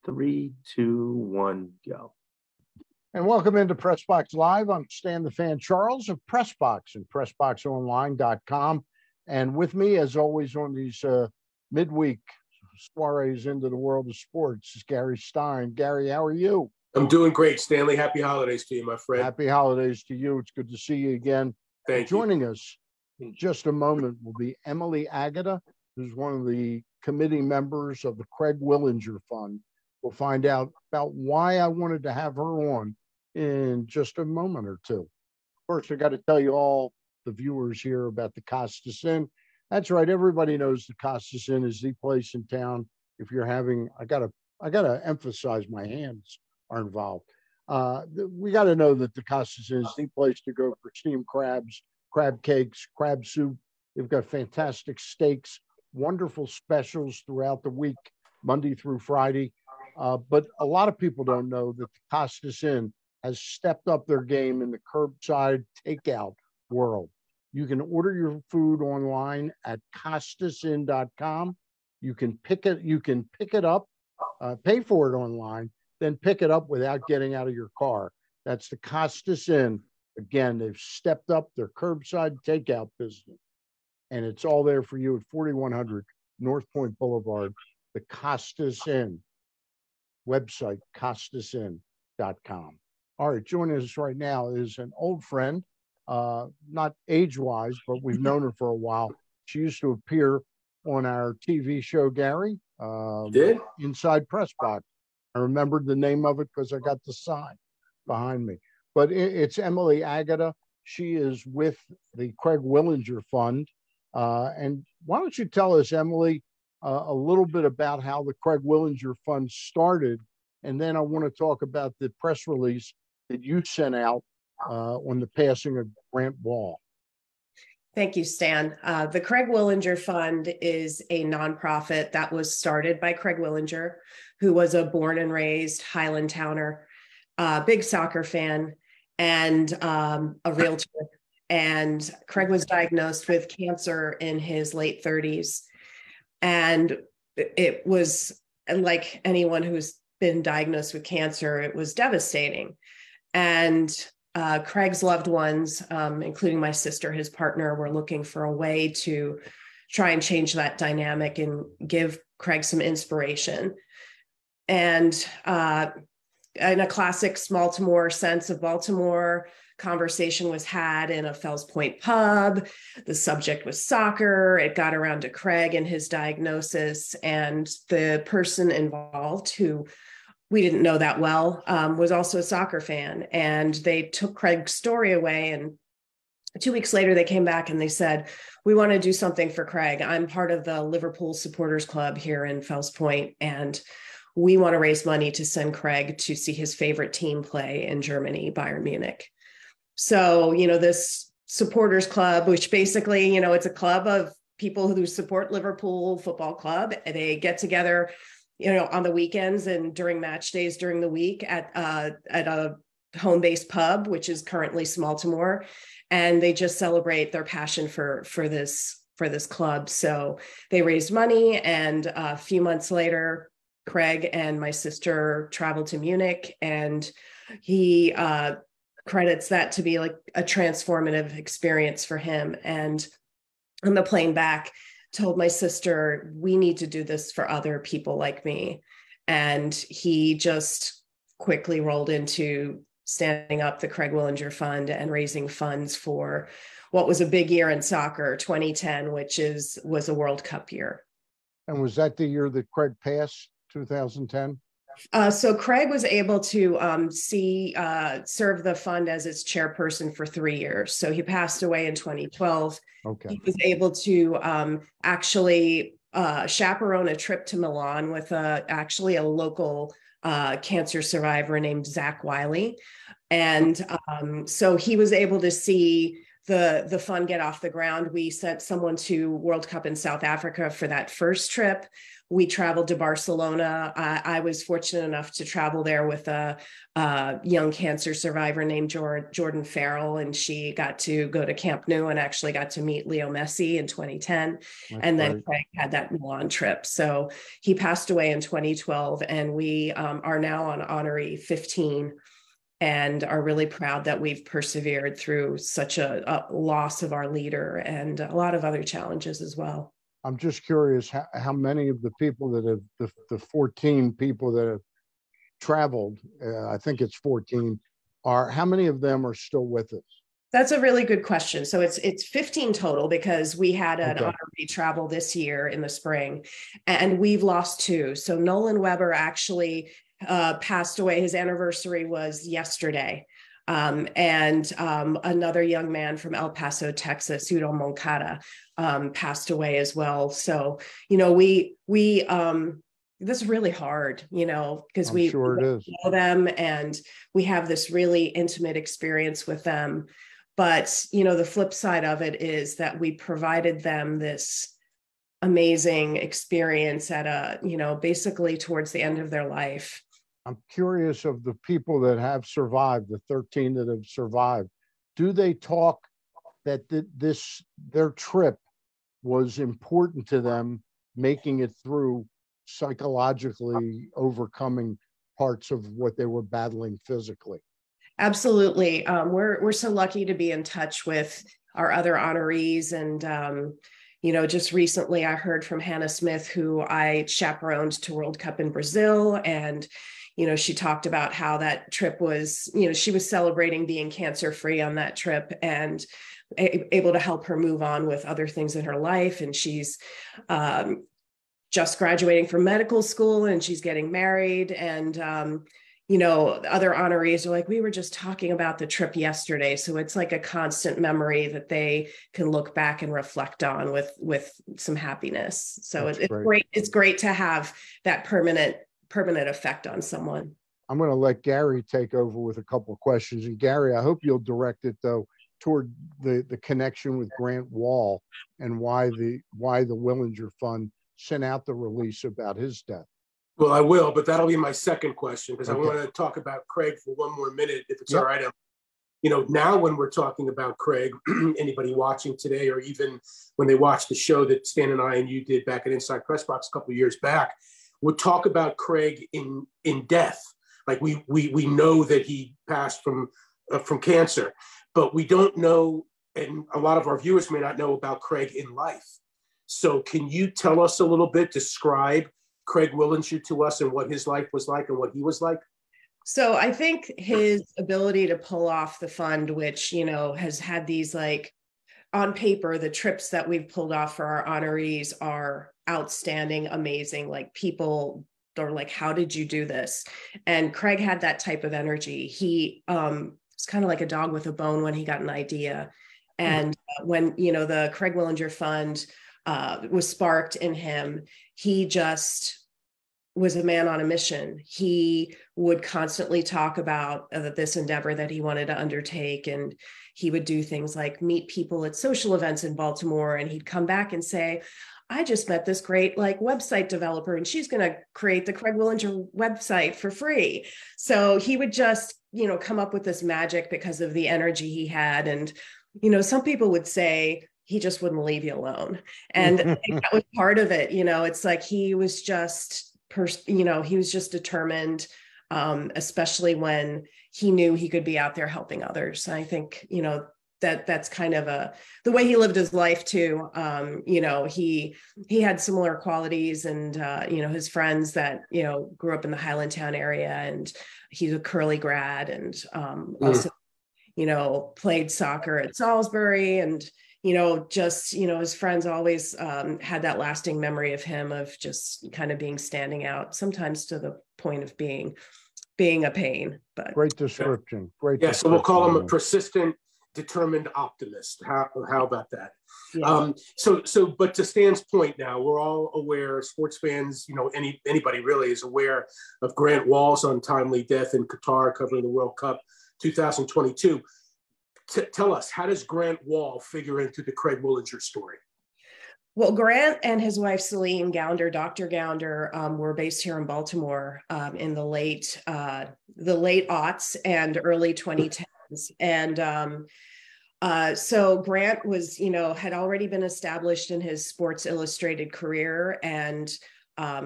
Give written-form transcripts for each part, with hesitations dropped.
3, 2, 1, go. And welcome into PressBox Live. I'm Stan the Fan Charles of PressBox and PressBoxOnline.com. And with me, as always, on these midweek soirees into the world of sports is Gary Stein. Gary, how are you? I'm doing great, Stanley. Happy holidays to you, my friend. Happy holidays to you. It's good to see you again. Thank you. Joining us in just a moment will be Emily Agueda, who's one of the committee members of the Craig Willinger Fund. We'll find out about why I wanted to have her on in just a moment or two. First, I got to tell you all the viewers here about the Costas Inn. That's right. Everybody knows the Costas Inn is the place in town. If you're having, I gotta emphasize my hands are involved. We got to know that the Costas Inn is the place to go for steamed crabs, crab cakes, crab soup. They've got fantastic steaks, wonderful specials throughout the week, Monday through Friday. But a lot of people don't know that the Costas Inn has stepped up their game in the curbside takeout world. You can order your food online at costasinn.com. You can pick it up, pay for it online, then pick it up without getting out of your car. That's the Costas Inn. Again, they've stepped up their curbside takeout business. And it's all there for you at 4100 North Point Boulevard, the Costas Inn. Website, costasinn.com. All right, joining us right now is an old friend, not age-wise, but we've known her for a while. She used to appear on our TV show, Gary, Inside PressBox. I remembered the name of it because I got the sign behind me. But it's Emily Agueda. She is with the Craig Willinger Fund. And why don't you tell us, Emily, a little bit about how the Craig Willinger Fund started, and then I want to talk about the press release that you sent out on the passing of Grant Wahl. Thank you, Stan. The Craig Willinger Fund is a nonprofit that was started by Craig Willinger, who was a born and raised Highland Towner, big soccer fan, and a realtor. And Craig was diagnosed with cancer in his late 30s. And it was, like anyone who's been diagnosed with cancer, it was devastating. And Craig's loved ones, including my sister, his partner, were looking for a way to try and change that dynamic and give Craig some inspiration. And in a classic Baltimore sense of Baltimore, conversation was had in a Fells Point pub. The subject was soccer. It got around to Craig and his diagnosis, and the person involved, who we didn't know that well, was also a soccer fan. And they took Craig's story away, and 2 weeks later they came back and they said, we want to do something for Craig. I'm part of the Liverpool Supporters Club here in Fells Point, and we want to raise money to send Craig to see his favorite team play in Germany, Bayern Munich. So, this supporters club, which basically, it's a club of people who support Liverpool Football Club. They get together, on the weekends and during match days during the week at a home-based pub, which is currently Baltimore, and they just celebrate their passion for this club. So they raised money, and a few months later, Craig and my sister traveled to Munich, and he credits that to be like a transformative experience for him. And on the plane back, told my sister, we need to do this for other people like me. And he just quickly rolled into standing up the Craig Willinger Fund and raising funds for what was a big year in soccer, 2010, which was a World Cup year. And was that the year that Craig passed, 2010? So Craig was able to serve the fund as its chairperson for 3 years. So he passed away in 2012. Okay. He was able to actually chaperone a trip to Milan with actually a local cancer survivor named Zach Wiley. And so he was able to see the fund get off the ground. We sent someone to World Cup in South Africa for that first trip. We traveled to Barcelona. I was fortunate enough to travel there with a young cancer survivor named Jordan Farrell, and she got to go to Camp Nou and actually got to meet Leo Messi in 2010. And then Craig had that Milan trip. So he passed away in 2012, and we are now on honoree 15. And are really proud that we've persevered through such a loss of our leader and a lot of other challenges as well. I'm just curious how many of the people that have, the 14 people that have traveled, I think it's 14, how many of them are still with us? That's a really good question. So it's 15 total, because we had an honorary travel this year in the spring, and we've lost 2. So Nolan Weber actually passed away. His anniversary was yesterday. And another young man from El Paso, Texas, Udo Moncada, passed away as well. So, we this is really hard, because we know them and we have this really intimate experience with them. But, the flip side of it is that we provided them this amazing experience at basically towards the end of their life. I'm curious, of the people that have survived, the 13 that have survived, do they talk that their trip was important to them, making it through psychologically, overcoming parts of what they were battling physically? Absolutely. We're so lucky to be in touch with our other honorees. And, just recently I heard from Hannah Smith, who I chaperoned to World Cup in Brazil. And she talked about how that trip was, she was celebrating being cancer-free on that trip and able to help her move on with other things in her life. And she's just graduating from medical school, and she's getting married. And, other honorees are like, we were just talking about the trip yesterday. So it's like a constant memory that they can look back and reflect on with some happiness. So it's great. It's great to have that permanent effect on someone. I'm going to let Gary take over with a couple of questions. And Gary, I hope you'll direct it though toward the connection with Grant Wahl and why the Willinger Fund sent out the release about his death. Well, I will, but that'll be my second question, because I want to talk about Craig for one more minute, if it's all right. Now when we're talking about Craig, anybody watching today, or even when they watch the show that Stan and I and you did back at Inside Press Box a couple of years back, would talk about Craig in death. Like we know that he passed from cancer, but we don't know, and a lot of our viewers may not know about Craig in life. So can you tell us a little bit, describe Craig Willinger to us and what his life was like and what he was like? So I think his ability to pull off the fund, which, has had these, like, on paper, the trips that we've pulled off for our honorees are outstanding, amazing. Like, people are like, how did you do this? And Craig had that type of energy. He was kind of like a dog with a bone when he got an idea. And when, the Craig Willinger Fund was sparked in him, he just was a man on a mission. He would constantly talk about this endeavor that he wanted to undertake. And he would do things like meet people at social events in Baltimore. And he'd come back and say, I just met this great website developer, and she's going to create the Craig Willinger website for free. So he would just, come up with this magic because of the energy he had. And, some people would say he just wouldn't leave you alone. And I think that was part of it. It's like he was just, he was just determined, especially when he knew he could be out there helping others. And I think, that's kind of the way he lived his life too. He had similar qualities, and, his friends that, grew up in the Highlandtown area, and he's a Curly grad, and also, played soccer at Salisbury, and, his friends always had that lasting memory of him, of just kind of standing out, sometimes to the point of being a pain. But great description. Great. Yeah. So we'll call him a persistent, determined optimist. How about that? Yeah. But to Stan's point, now we're all aware, sports fans, anybody really is aware of Grant Wahl's untimely death in Qatar, covering the World Cup 2022. tell us, how does Grant Wahl figure into the Craig Willinger story? Well, Grant and his wife, Celine Gounder, Dr. Gounder, were based here in Baltimore in the late aughts and early 2010s. And so Grant was, had already been established in his Sports Illustrated career and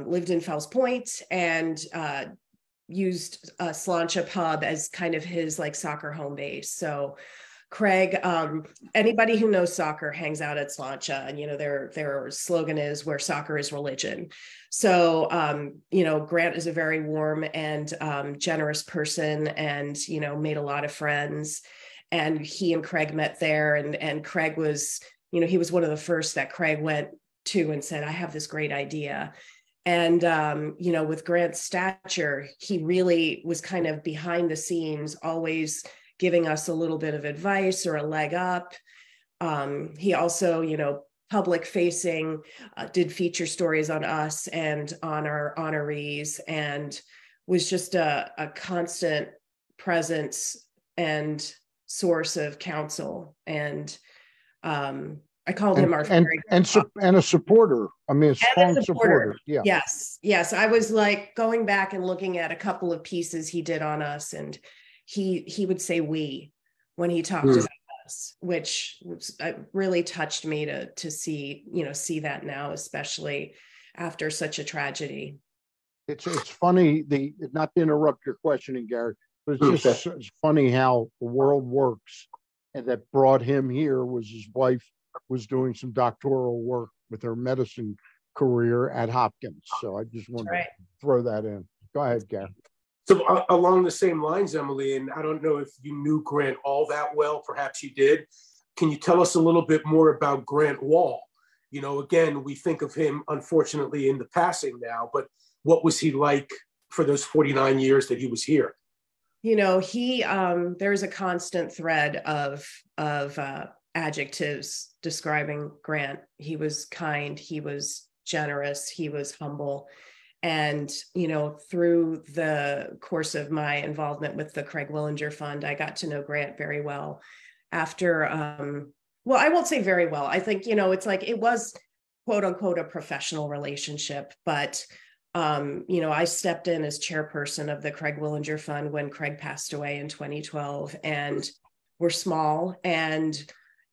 lived in Fells Point and used Slancha Pub as kind of his like soccer home base. So Craig, anybody who knows soccer hangs out at Slancha, and their slogan is "Where soccer is religion." So Grant is a very warm and generous person, and made a lot of friends. And he and Craig met there, and Craig was, he was one of the first that Craig went to and said, "I have this great idea." And with Grant's stature, he really was kind of behind the scenes, always giving us a little bit of advice or a leg up. He also, public facing, did feature stories on us and on our honorees, and was just a constant presence and source of counsel. And I called him our and a supporter. I mean, a strong supporter. Yeah. Yes. I was like going back and looking at a couple of pieces he did on us, and he would say "we" when he talked about us, which really touched me to see that now, especially after such a tragedy. It's funny, not to interrupt your questioning, Gary, but it's funny how the world works. And that brought him here was his wife was doing some doctoral work with her medicine career at Hopkins. So I just wanted to throw that in. Go ahead, Gary. So along the same lines, Emily, and I don't know if you knew Grant all that well, perhaps you did. Can you tell us a little bit more about Grant Wahl? Again, we think of him, unfortunately, in the passing now, but what was he like for those 49 years that he was here? There's a constant thread of adjectives describing Grant. He was kind, he was generous, he was humble. And, through the course of my involvement with the Craig Willinger Fund, I got to know Grant very well after, well, I won't say very well. I think, it's like, it was quote unquote a professional relationship, but, I stepped in as chairperson of the Craig Willinger Fund when Craig passed away in 2012, and we're small, and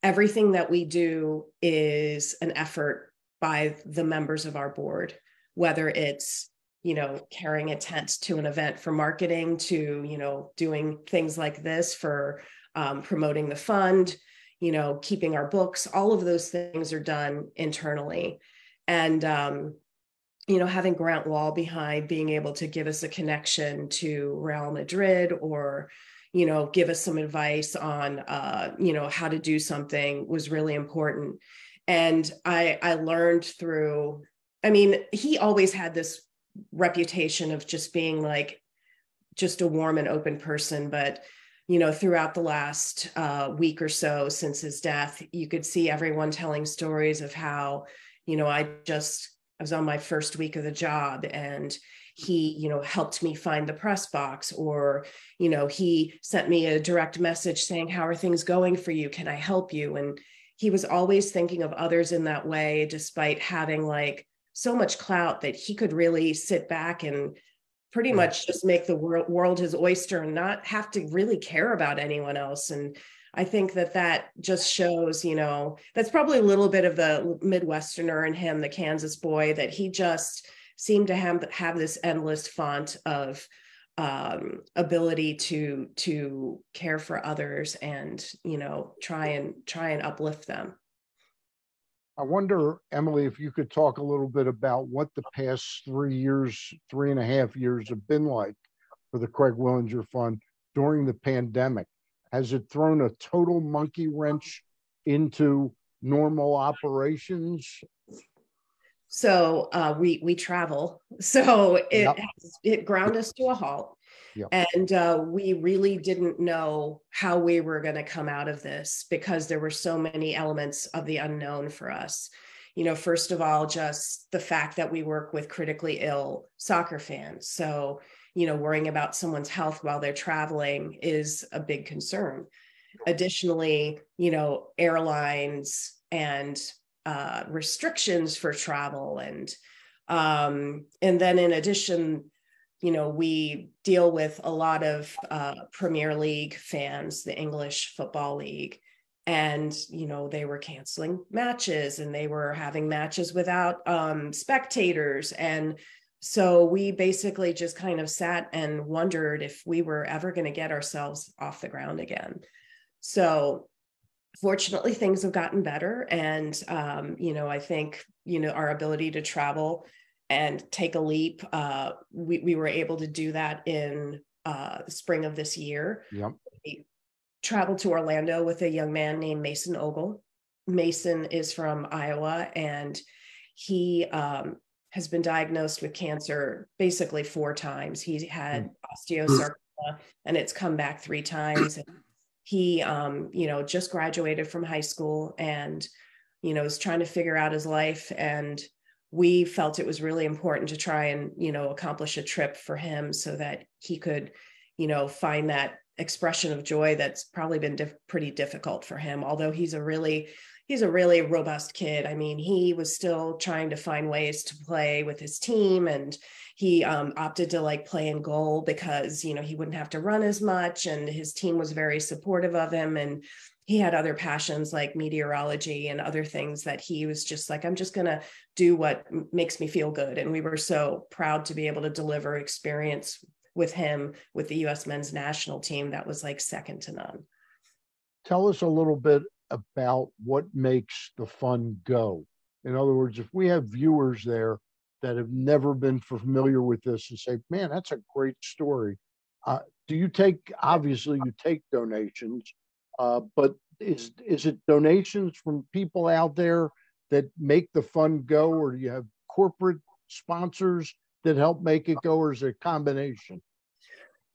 everything that we do is an effort by the members of our board, whether it's, carrying a tent to an event for marketing, to, doing things like this for promoting the fund, keeping our books. All of those things are done internally. And, having Grant Wahl behind, being able to give us a connection to Real Madrid, or, give us some advice on, how to do something, was really important. And I learned through, he always had this reputation of just being like, just a warm and open person. But, throughout the last week or so since his death, you could see everyone telling stories of how, I was on my first week of the job, and he, helped me find the press box, or, he sent me a direct message saying, "How are things going for you? Can I help you?" And he was always thinking of others in that way, despite having like so much clout that he could really sit back and pretty much just make the world his oyster and not have to really care about anyone else. And I think that just shows, that's probably a little bit of the Midwesterner in him, the Kansas boy, that he just seemed to have this endless font of ability to care for others and, try and uplift them. I wonder, Emily, if you could talk a little bit about what the past 3.5 years have been like for the Craig Willinger Fund during the pandemic. Has it thrown a total monkey wrench into normal operations? So we travel, so it ground us to a halt. Yep. And we really didn't know how we were going to come out of this, because there were so many elements of the unknown for us. First of all, just the fact that we work with critically ill soccer fans. So, worrying about someone's health while they're traveling is a big concern. additionally, airlines and restrictions for travel. And then in addition, we deal with a lot of Premier League fans, the English Football League. And, they were canceling matches and they were having matches without spectators. And so we basically just kind of sat and wondered if we were ever going to get ourselves off the ground again. So fortunately, things have gotten better. And, I think, our ability to travel and take a leap, we were able to do that in the spring of this year. Yep. We traveled to Orlando with a young man named Mason Ogle. Mason is from Iowa, and he has been diagnosed with cancer basically 4 times. He had osteosarcoma, and it's come back 3 times. And he, just graduated from high school and, is trying to figure out his life. And we felt it was really important to try and, accomplish a trip for him so that he could, find that expression of joy that's probably been pretty difficult for him. Although he's a really robust kid. I mean, he was still trying to find ways to play with his team, and he opted to play in goal because, he wouldn't have to run as much, and his team was very supportive of him. And he had other passions like meteorology and other things that he was just like, I'm just going to do what makes me feel good. And we were so proud to be able to deliver experience with him with the U.S. men's national team that was second to none. Tell us a little bit about what makes the fun go. In other words, if we have viewers there that have never been familiar with this and say, man, that's a great story. Do you take, obviously you take donations, but is it donations from people out there that make the fun go, or do you have corporate sponsors that help make it go, or is it a combination?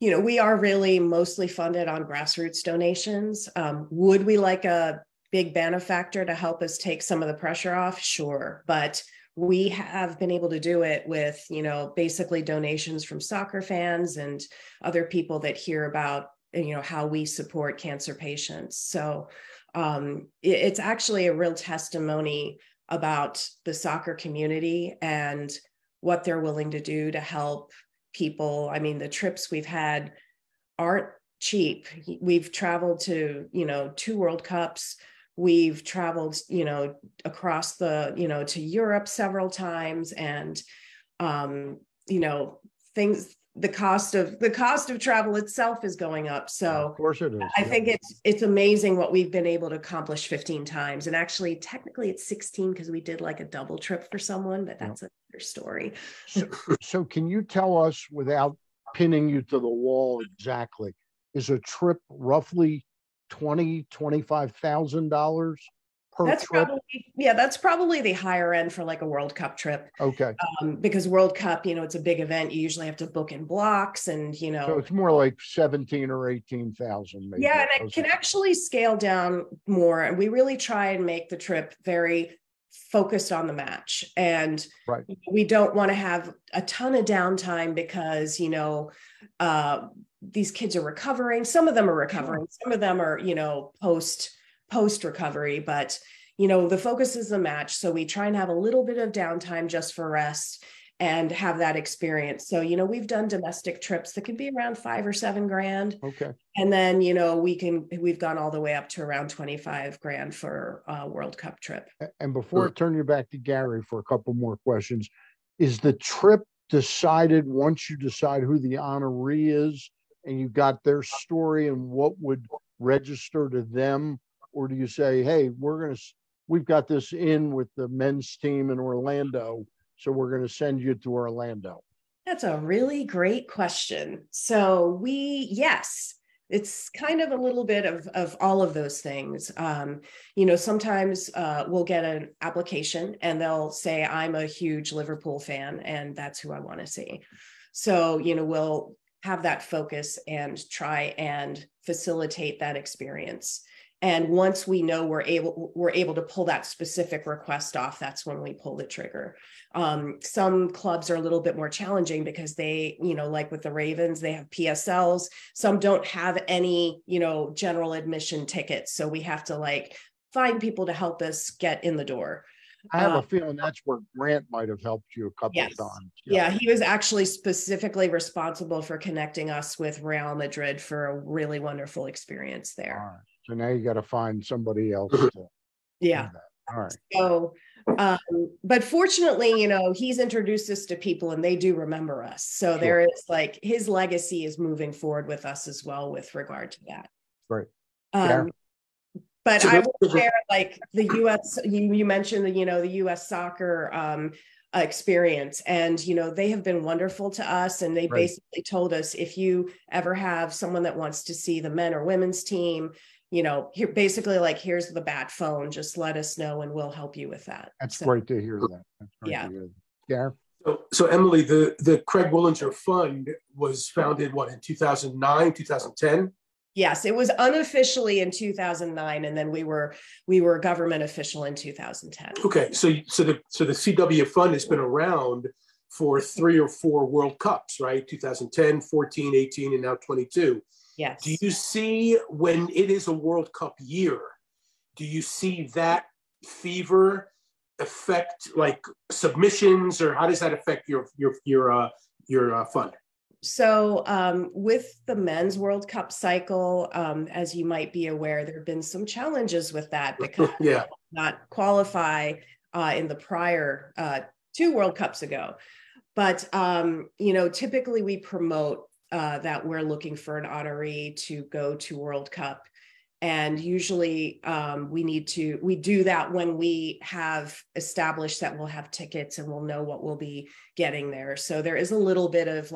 We are really mostly funded on grassroots donations. Would we like a big benefactor to help us take some of the pressure off? Sure. But we have been able to do it with, basically donations from soccer fans and other people that hear about, how we support cancer patients. So it's actually a real testimony about the soccer community and what they're willing to do to help people. I mean, the trips we've had aren't cheap. We've traveled to, 2 World Cups. We've traveled, across to Europe several times, and, the cost of travel itself is going up. So of course it is. I think it's amazing what we've been able to accomplish 15 times. And actually, technically it's 16 because we did a double trip for someone, but that's another story. So can you tell us, without pinning you to the wall exactly, is a trip roughly $25,000 per trip? That's probably the higher end for a World Cup trip. Okay. Because World Cup, it's a big event. You usually have to book in blocks, and so it's more like 17 or 18,000 maybe. Yeah, and it can actually scale down more. And we really try and make the trip very focused on the match. And we don't want to have a ton of downtime because, these kids are recovering. Some of them are recovering. Some of them are, post recovery, but the focus is the match. So we try and have a little bit of downtime just for rest and have that experience. So, we've done domestic trips that can be around $5 or $7 grand. Okay. And then, we've gone all the way up to around 25 grand for a World Cup trip. And before I turn you back to Gary for a couple more questions, is the trip decided once you decide who the honoree is and you got their story and what would register to them? Or do you say, hey, we've got this in with the men's team in Orlando, so we're going to send you to Orlando? That's a really great question. So yes, it's kind of a little bit of all of those things. Sometimes we'll get an application and they'll say, I'm a huge Liverpool fan and that's who I want to see. So, we'll have that focus and try and facilitate that experience. And once we know we're able to pull that specific request off, that's when we pull the trigger. Some clubs are a little bit more challenging because they, like with the Ravens, they have PSLs. Some don't have any, general admission tickets. So we have to find people to help us get in the door. I have a feeling that's where Grant might have helped you a couple of times. Yeah, he was actually specifically responsible for connecting us with Real Madrid for a really wonderful experience there. All right. So now you got to find somebody else to do that. All right. So, but fortunately, he's introduced us to people and they do remember us. So sure. There is his legacy is moving forward with us as well with regard to that. Right. But so I will share the U.S. You mentioned the U.S. soccer experience, and they have been wonderful to us, and they basically told us, if you ever have someone that wants to see the men or women's team, here basically here's the bat phone, just let us know and we'll help you with that. That's great to hear that. That's great to hear that. Yeah. So Emily, the Craig Willinger Fund was founded in 2009, 2010? Yes, it was unofficially in 2009, and then we were government official in 2010. Okay, so the CW Fund has been around for 3 or 4 World Cups, right? 2010, 14, 18, and now 22. Yes. Do you see, when it is a World Cup year, do you see that fever affect submissions, or how does that affect your fund? So with the men's World Cup cycle, as you might be aware, there have been some challenges with that because not qualify in the prior 2 World Cups ago. But, typically we promote that we're looking for an honoree to go to World Cup. And usually we do that when we have established that we'll have tickets and we'll know what we'll be getting there. So there is a little bit of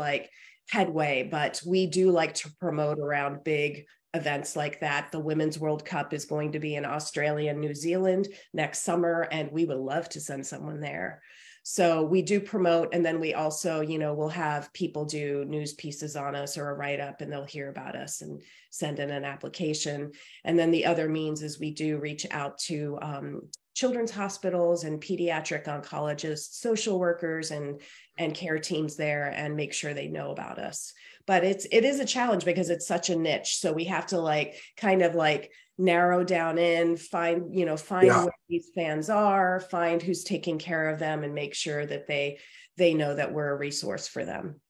headway, but we do like to promote around big events like that. The Women's World Cup is going to be in Australia and New Zealand next summer, and we would love to send someone there. So we do promote, and then we also, we'll have people do news pieces on us or a write-up, and they'll hear about us and send in an application. And then the other means is we do reach out to children's hospitals and pediatric oncologists, social workers, and care teams there, and make sure they know about us. But it is a challenge because it's such a niche. So we have to narrow down in, find where these fans are, find who's taking care of them, and make sure that they know that we're a resource for them.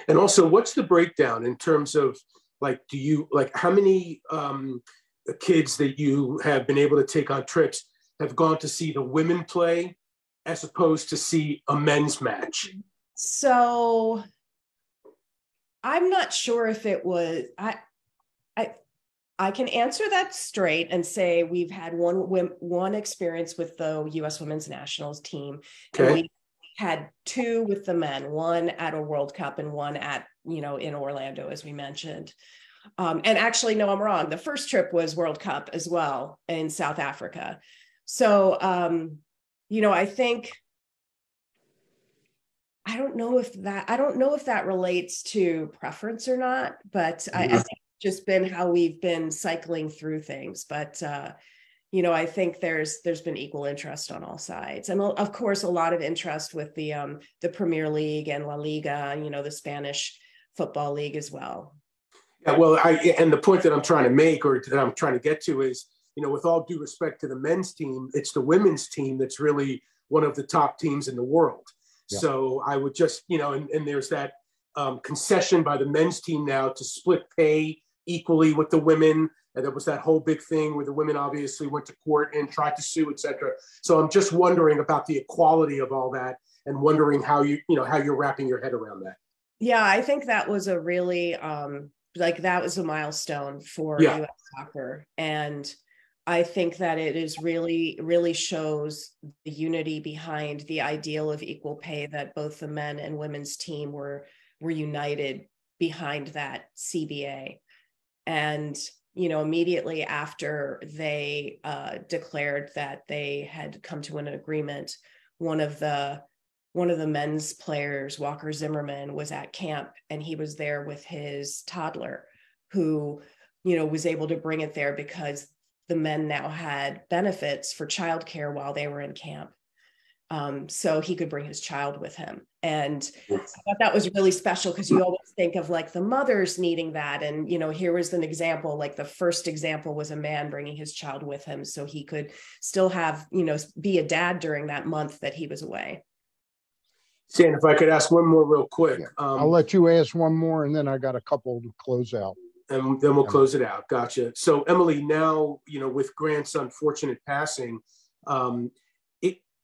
And also, what's the breakdown in terms of do you how many kids that you have been able to take on trips have gone to see the women play as opposed to see a men's match? So I'm not sure if it was, I can answer that straight and say we've had one experience with the U.S. Women's Nationals team. Okay. And we had 2 with the men, 1 at a World Cup and 1 at, in Orlando, as we mentioned. And actually, no, I'm wrong. The first trip was World Cup as well in South Africa. So, I think, I don't know if that relates to preference or not, but I think it's just been how we've been cycling through things. But, I think there's been equal interest on all sides. And of course, a lot of interest with the Premier League and La Liga, the Spanish football league as well. Yeah, well, and the point that I'm trying to make, or that I'm trying to get to, is, with all due respect to the men's team, it's the women's team that's really one of the top teams in the world. Yeah. So I would just, and there's that concession by the men's team now to split pay equally with the women. And there was that whole big thing where the women obviously went to court and tried to sue, et cetera. So I'm just wondering about the equality of all that, and wondering how how you're wrapping your head around that. Yeah, I think that was a really, that was a milestone for U.S. soccer. And I think that it is really, really shows the unity behind the ideal of equal pay, that both the men and women's team were united behind that CBA. And, immediately after they declared that they had come to an agreement, one of the men's players, Walker Zimmerman, was at camp, and he was there with his toddler, who, was able to bring it there because the men now had benefits for childcare while they were in camp. So he could bring his child with him. And I thought that was really special, because you always think of like the mothers needing that. And, here was an example, like the first example was a man bringing his child with him so he could still have, be a dad during that month that he was away. Stan, if I could ask one more real quick. Yeah. I'll let you ask one more, and then I got a couple to close out. And then we'll close it out. Gotcha. So Emily, now, with Grant's unfortunate passing,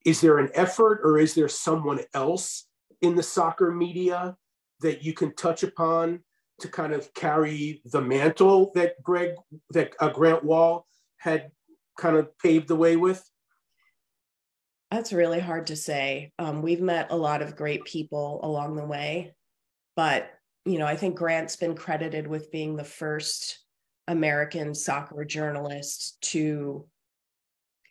is there an effort, or is there someone else in the soccer media that you can touch upon to kind of carry the mantle that Grant Wahl had kind of paved the way with? That's really hard to say. We've met a lot of great people along the way, but I think Grant's been credited with being the first American soccer journalist to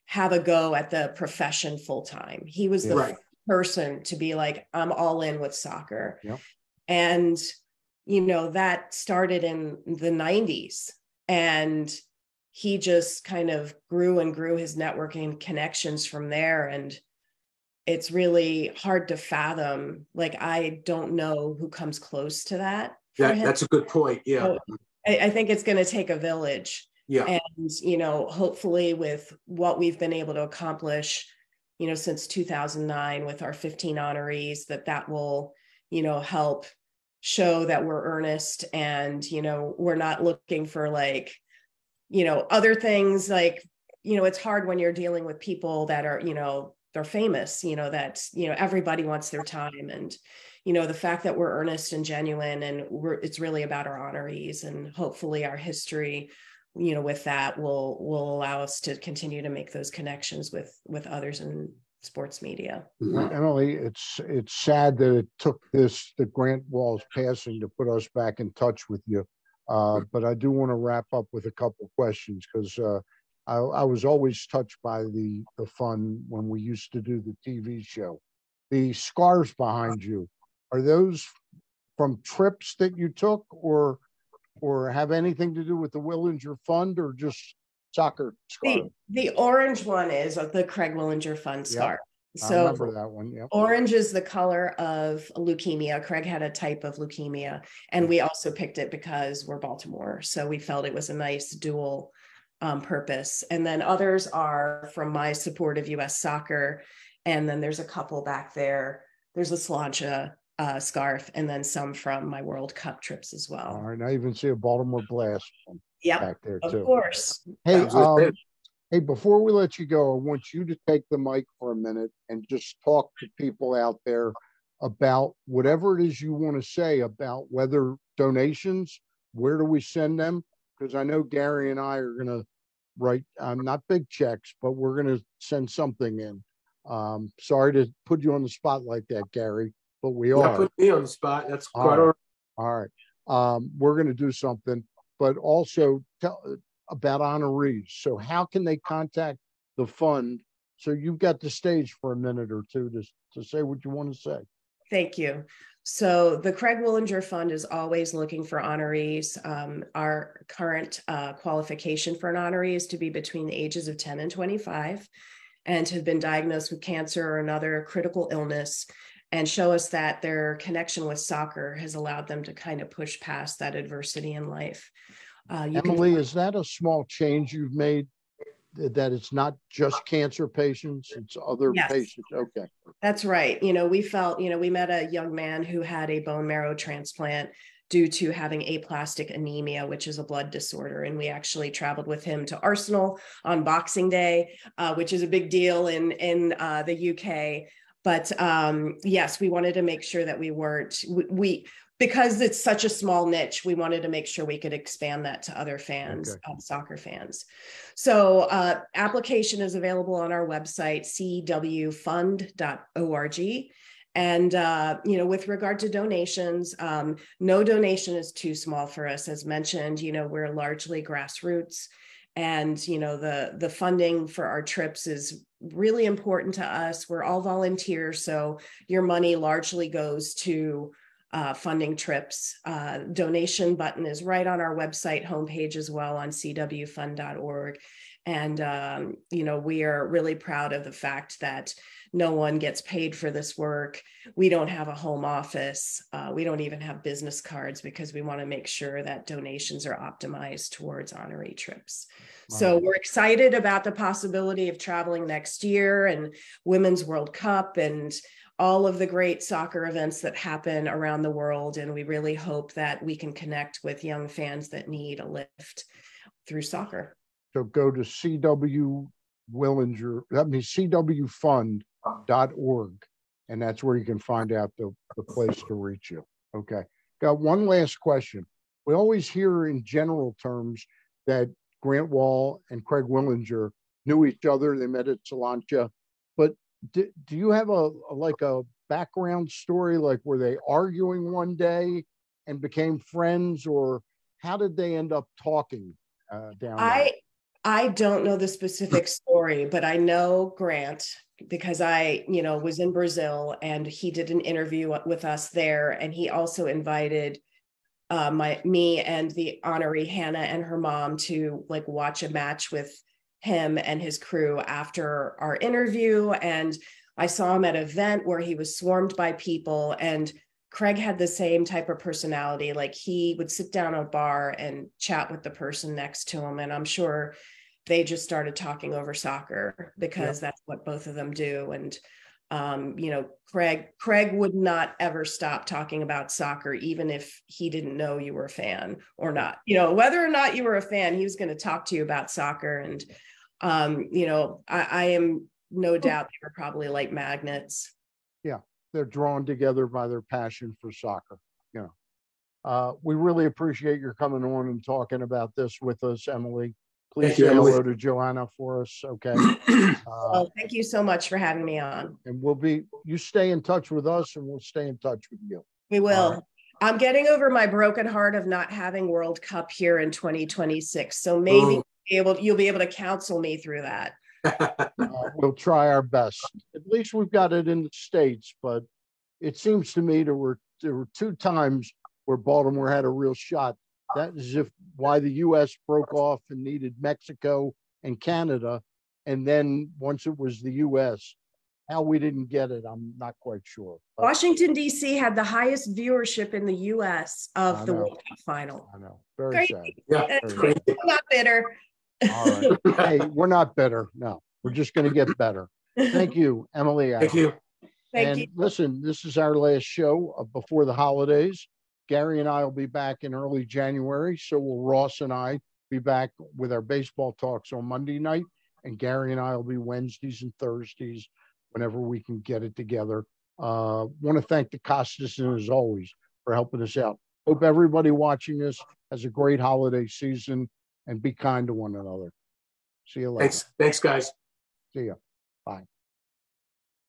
have a go at the profession full time. He was the first person to be like, I'm all in with soccer. Yep. And, that started in the 90s. And he just kind of grew and grew his networking connections from there. And it's really hard to fathom. Like, I don't know who comes close to that. That's a good point. Yeah. So I think it's going to take a village. Yeah. And, hopefully with what we've been able to accomplish, since 2009 with our 15 honorees, that will, help show that we're earnest and, we're not looking for like, other things like, it's hard when you're dealing with people that are, they're famous, that, everybody wants their time. And, the fact that we're earnest and genuine, and it's really about our honorees, and hopefully our history, with that will allow us to continue to make those connections with others in sports media. Well, Emily, it's sad that it took the Grant Wahl's passing to put us back in touch with you. But I do want to wrap up with a couple of questions, because I was always touched by the fun when we used to do the TV show. The scarves behind you, are those from trips that you took, or have anything to do with the Willinger Fund, or just soccer scarf? The orange one is the Craig Willinger Fund scarf. Yep. So I remember that one. Yep. Orange is the color of leukemia. Craig had a type of leukemia, and we also picked it because we're Baltimore. So we felt it was a nice dual purpose. And then others are from my support of U.S. soccer. And then there's a couple back there. There's a Slancha scarf, and then some from my World Cup trips as well. All right. I even see a Baltimore Blast one back there too. Of course. Hey, hey, before we let you go, I want you to take the mic for a minute and just talk to people out there about whatever it is you want to say about whether donations, where do we send them? Because I know Gary and I are going to write, not big checks, but we're going to send something in. Sorry to put you on the spot like that, Gary, but we are. Not putting me on the spot. That's quite all right. All right. We're going to do something, but also tell about honorees. So how can they contact the fund? So you've got the stage for a minute or two to say what you want to say. Thank you. So the Craig Willinger Fund is always looking for honorees. Our current qualification for an honoree is to be between the ages of 10 and 25 and to have been diagnosed with cancer or another critical illness, and show us that their connection with soccer has allowed them to kind of push past that adversity in life. Emily, is that a small change you've made, that it's not just cancer patients, it's other patients? Okay. That's right. We felt, we met a young man who had a bone marrow transplant due to having aplastic anemia, which is a blood disorder. And we actually traveled with him to Arsenal on Boxing Day, which is a big deal in the UK. But yes, we wanted to make sure that we because it's such a small niche, we wanted to make sure we could expand that to other fans, soccer fans. So application is available on our website, cwfund.org. And, with regard to donations, no donation is too small for us. As mentioned, we're largely grassroots. And, the funding for our trips is really important to us. We're all volunteers, so your money largely goes to funding trips. Donation button is right on our website homepage as well on cwfund.org. And, we are really proud of the fact that no one gets paid for this work. We don't have a home office. We don't even have business cards because we want to make sure that donations are optimized towards honorary trips. Wow. So we're excited about the possibility of traveling next year and Women's World Cup and all of the great soccer events that happen around the world. And we really hope that we can connect with young fans that need a lift through soccer. So go to CWFund.org, and that's where you can find out the place to reach you. Okay. Got one last question. We always hear in general terms that Grant Wahl and Craig Willinger knew each other. They met at Salantia. But do you have a background story, like were they arguing one day and became friends, or how did they end up talking down there? I don't know the specific story, but I know Grant because I, was in Brazil and he did an interview with us there. And he also invited me and the honoree Hannah and her mom to watch a match with him and his crew after our interview. And I saw him at an event where he was swarmed by people, and Craig had the same type of personality. Like, he would sit down at a bar and chat with the person next to him. And I'm sure they just started talking over soccer because that's what both of them do. And, Craig would not ever stop talking about soccer, even if he didn't know you were a fan or not. Whether or not you were a fan, he was going to talk to you about soccer. And, I am no doubt they were probably like magnets. Yeah. They're drawn together by their passion for soccer. We really appreciate your coming on and talking about this with us, Emily. Please say hello to Joanna for us. Okay. Thank you so much for having me on. And you stay in touch with us and we'll stay in touch with you. We will. Right. I'm getting over my broken heart of not having World Cup here in 2026. So maybe you'll be able to counsel me through that. We'll try our best. At least we've got it in the States, but it seems to me there were 2 times where Baltimore had a real shot. That is why the U.S. broke off and needed Mexico and Canada. And then once it was the U.S., how we didn't get it, I'm not quite sure. But Washington, D.C. had the highest viewership in the U.S. of the World Cup final. I know. Very sad. Yeah, I'm not bitter. All right. Hey, we're not bitter. No, we're just going to get better. Thank you, Emily. Thank you. Thank you. Listen, this is our last show before the holidays. Gary and I will be back in early January. So will Ross and I be back with our baseball talks on Monday night. And Gary and I will be Wednesdays and Thursdays whenever we can get it together. Want to thank the Costas, as always, for helping us out. Hope everybody watching this has a great holiday season and be kind to one another. See you later. Thanks guys. See ya. Bye.